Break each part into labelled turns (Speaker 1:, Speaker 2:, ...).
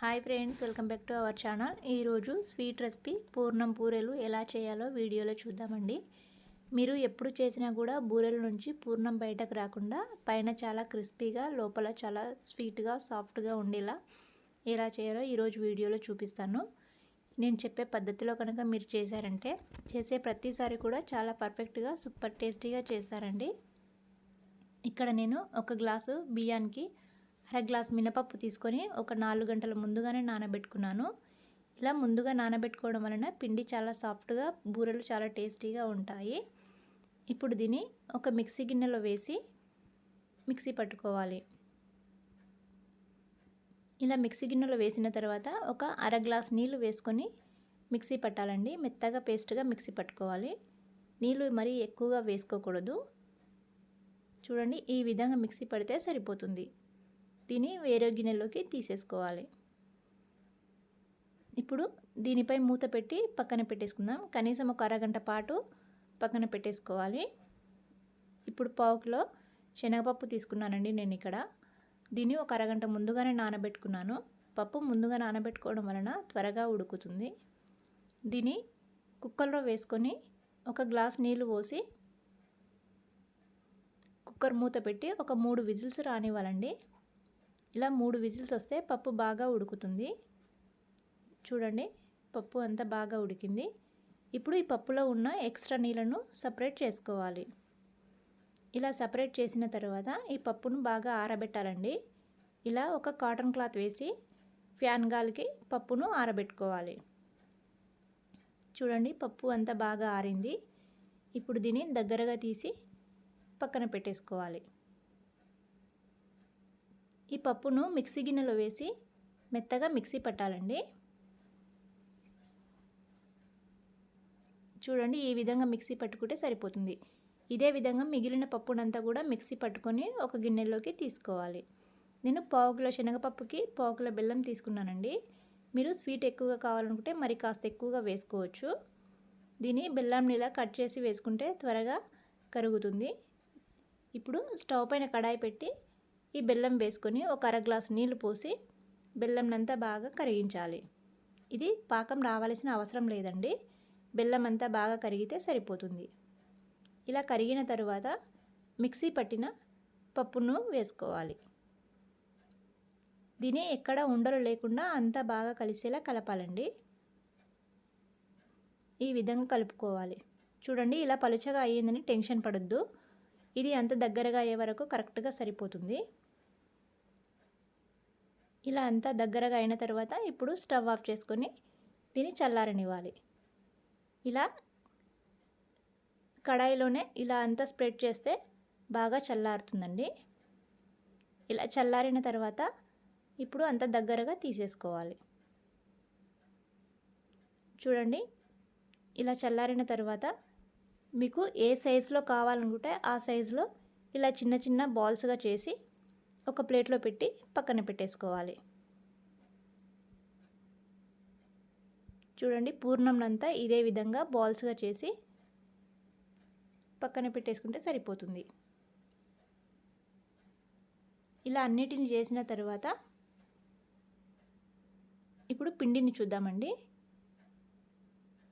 Speaker 1: Hi friends, welcome back to our channel. ఈరోజు sweet recipe పూర్ణం బూరెలు ఎలా చేయాలో వీడియోలో చూద్దామండి. మీరు ఎప్పుడు చేసినా కూడా బూరెల నుంచి పూర్ణం బయటకు రాకుండా పైన చాలా క్రిస్పీగా లోపల చాలా స్వీట్గా సాఫ్ట్గా ఉండేలా ఎలా చేయాలో ఈరోజు వీడియోలో చూపిస్తాను. నేను చెప్పే పద్ధతిలో కనుక మీరు చేశారంటే చేసే ప్రతిసారి కూడా చాలా పర్ఫెక్ట్గా సూపర్ టేస్టీగా చేస్తారండి. ఇక్కడ నేను ఒక గ్లాసు బియ్యానికి అర గ్లాస్ మినపప్పు తీసుకొని ఒక 4 గంటల ముందుగానే నానబెట్టుకున్నాను. ఇలా ముందుగా నానబెట్టుకోవడం వలన పిండి చాలా సాఫ్ట్గా, బూరెలు చాలా టేస్టీగా ఉంటాయి. ఇప్పుడు దీన్ని ఒక మిక్సీ గిన్నెలో వేసి మిక్సీ పట్టుకోవాలి. ఇలా మిక్సీ గిన్నెలో వేసిన తర్వాత ఒక అర గ్లాస్ నీళ్లు వేసుకొని మిక్సీ పట్టాలండి. మెత్తగా పేస్ట్గా మిక్సీ పట్టుకోవాలి. నీళ్ళు మరీ ఎక్కువగా వేసుకోకూడదు. చూడండి, ఈ విధంగా మిక్సీ పడితే సరిపోతుంది. దీన్ని వేరే గిన్నెలోకి తీసేసుకోవాలి. ఇప్పుడు దీనిపై మూత పెట్టి పక్కన పెట్టేసుకుందాం. కనీసం ఒక అరగంట పాటు పక్కన పెట్టేసుకోవాలి. ఇప్పుడు పావు కిలో శనగపప్పు తీసుకున్నానండి నేను ఇక్కడ. దీన్ని ఒక అరగంట ముందుగానే నానబెట్టుకున్నాను. పప్పు ముందుగా నానబెట్టుకోవడం వలన త్వరగా ఉడుకుతుంది. దీన్ని కుక్కర్లో వేసుకొని ఒక గ్లాస్ నీళ్లు పోసి కుక్కర్ మూత పెట్టి ఒక 3 విజిల్స్ రానివ్వాలండి. ఇలా 3 విజిల్స్ వస్తే పప్పు బాగా ఉడుకుతుంది. చూడండి, పప్పు అంతా బాగా ఉడికింది. ఇప్పుడు ఈ పప్పులో ఉన్న ఎక్స్ట్రా నీళ్ళను సపరేట్ చేసుకోవాలి. ఇలా సపరేట్ చేసిన తర్వాత ఈ పప్పును బాగా ఆరబెట్టాలండి. ఇలా ఒక కాటన్ క్లాత్ వేసి ఫ్యాన్ గాలికి పప్పును ఆరబెట్టుకోవాలి. చూడండి, పప్పు అంతా బాగా ఆరింది. ఇప్పుడు దీన్ని దగ్గరగా తీసి పక్కన పెట్టేసుకోవాలి. ఈ పప్పును మిక్సీ గిన్నెలో వేసి మెత్తగా మిక్సీ పట్టాలండి. చూడండి, ఈ విధంగా మిక్సీ పట్టుకుంటే సరిపోతుంది. ఇదే విధంగా మిగిలిన పప్పునంతా కూడా మిక్సీ పట్టుకొని ఒక గిన్నెలోకి తీసుకోవాలి. నేను పావు కిలో శనగపప్పుకి పావు కిలో బెల్లం తీసుకున్నానండి. మీరు స్వీట్ ఎక్కువగా కావాలనుకుంటే మరి కాస్త ఎక్కువగా వేసుకోవచ్చు. దీన్ని బెల్లంని ఇలా కట్ చేసి వేసుకుంటే త్వరగా కరుగుతుంది. ఇప్పుడు స్టవ్ పైన కడాయి పెట్టి ఈ బెల్లం వేసుకొని ఒక అర గ్లాస్ నీళ్లు పోసి బెల్లంనంతా బాగా కరిగించాలి. ఇది పాకం రావాల్సిన అవసరం లేదండి. బెల్లం అంతా బాగా కరిగితే సరిపోతుంది. ఇలా కరిగిన తరువాత మిక్సీ పట్టిన పప్పును వేసుకోవాలి. దీన్ని ఎక్కడ ఉండలు లేకుండా అంతా బాగా కలిసేలా కలపాలండి. ఈ విధంగా కలుపుకోవాలి. చూడండి, ఇలా పలుచగా అయ్యిందని టెన్షన్ పడొద్దు. ఇది అంత దగ్గరగా అయ్యే వరకు కరెక్ట్గా సరిపోతుంది. ఇలా అంతా దగ్గరగా అయిన తర్వాత ఇప్పుడు స్టవ్ ఆఫ్ చేసుకొని దీన్ని చల్లారనివ్వాలి. ఇలా కడాయిలోనే ఇలా అంతా స్ప్రెడ్ చేస్తే బాగా చల్లారుతుందండి. ఇలా చల్లారిన తర్వాత ఇప్పుడు అంత దగ్గరగా తీసేసుకోవాలి. చూడండి, ఇలా చల్లారిన తర్వాత మీకు ఏ సైజులో కావాలనుకుంటే ఆ సైజులో ఇలా చిన్న చిన్న బాల్స్గా చేసి ఒక ప్లేట్లో పెట్టి పక్కన పెట్టేసుకోవాలి. చూడండి, పూర్ణంనంతా ఇదే విధంగా బాల్స్గా చేసి పక్కన పెట్టేసుకుంటే సరిపోతుంది. ఇలా అన్నిటిని చేసిన తర్వాత ఇప్పుడు పిండిని చూద్దామండి.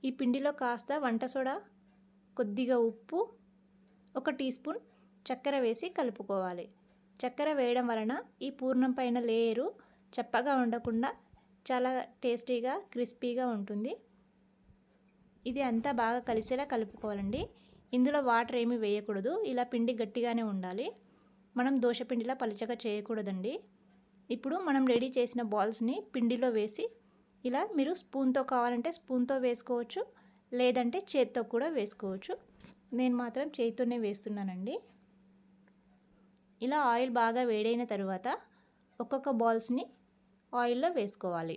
Speaker 1: ఈ పిండిలో కాస్త వంట సోడా, కొద్దిగా ఉప్పు, 1 టీ స్పూన్ చక్కెర వేసి కలుపుకోవాలి. చక్కెర వేయడం వలన ఈ పూర్ణం పైన లేయరు చప్పగా ఉండకుండా చాలా టేస్టీగా క్రిస్పీగా ఉంటుంది. ఇది అంతా బాగా కలిసేలా కలుపుకోవాలండి. ఇందులో వాటర్ ఏమీ వేయకూడదు. ఇలా పిండి గట్టిగానే ఉండాలి. మనం దోశపిండిలా పలుచగా చేయకూడదండి. ఇప్పుడు మనం రెడీ చేసిన బాల్స్ని పిండిలో వేసి ఇలా మీరు స్పూన్తో కావాలంటే స్పూన్తో వేసుకోవచ్చు, లేదంటే చేత్తో కూడా వేసుకోవచ్చు. నేను మాత్రం చేతితోనే వేస్తున్నానండి. ఇలా ఆయిల్ బాగా వేడైన తర్వాత ఒక్కొక్క బాల్స్ని ఆయిల్లో వేసుకోవాలి.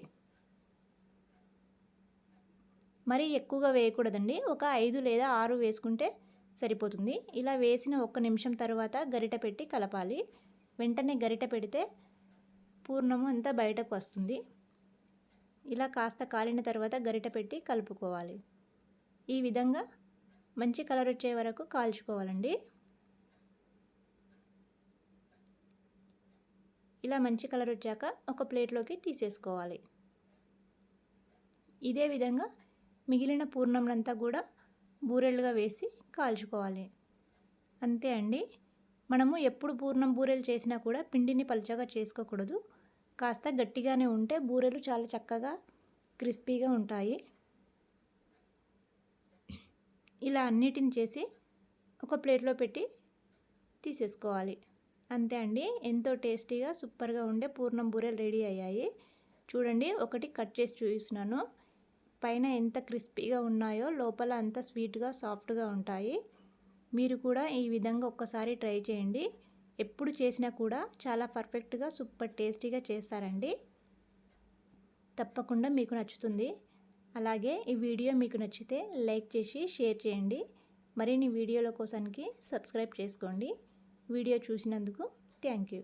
Speaker 1: మరీ ఎక్కువగా వేయకూడదండి. ఒక 5 లేదా 6 వేసుకుంటే సరిపోతుంది. ఇలా వేసిన 1 నిమిషం తర్వాత గరిటె పెట్టి కలపాలి. వెంటనే గరిటె పెడితే పూర్ణము అంతా బయటకు వస్తుంది. ఇలా కాస్త కాలిన తర్వాత గరిటె పెట్టి కలుపుకోవాలి. ఈ విధంగా మంచి కలర్ వచ్చే వరకు కాల్చుకోవాలండి. ఇలా మంచి కలర్ వచ్చాక ఒక ప్లేట్లోకి తీసేసుకోవాలి. ఇదే విధంగా మిగిలిన పూర్ణంలంతా కూడా బూరెలుగా వేసి కాల్చుకోవాలి. అంతే అండి. మనము ఎప్పుడు పూర్ణం బూరెలు చేసినా కూడా పిండిని పలుచగా చేసుకోకూడదు. కాస్త గట్టిగానే ఉంటే బూరెలు చాలా చక్కగా క్రిస్పీగా ఉంటాయి. ఇలా అన్నిటిని చేసి ఒక ప్లేట్లో పెట్టి తీసేసుకోవాలి. అంతే అండి. ఎంతో టేస్టీగా సూపర్గా ఉండే పూర్ణం బూరెలు రెడీ అయ్యాయి. చూడండి, ఒకటి కట్ చేసి చూపిస్తున్నాను. పైన ఎంత క్రిస్పీగా ఉన్నాయో లోపల అంత స్వీట్గా సాఫ్ట్గా ఉంటాయి. మీరు కూడా ఈ విధంగా ఒక్కసారి ట్రై చేయండి. ఎప్పుడు చేసినా కూడా చాలా పర్ఫెక్ట్గా సూపర్ టేస్టీగా చేస్తారండి. తప్పకుండా మీకు నచ్చుతుంది. అలాగే ఈ వీడియో మీకు నచ్చితే లైక్ చేసి షేర్ చేయండి. మరిన్ని వీడియోల కోసానికి సబ్స్క్రైబ్ చేసుకోండి. వీడియో చూసినందుకు థ్యాంక్ యూ.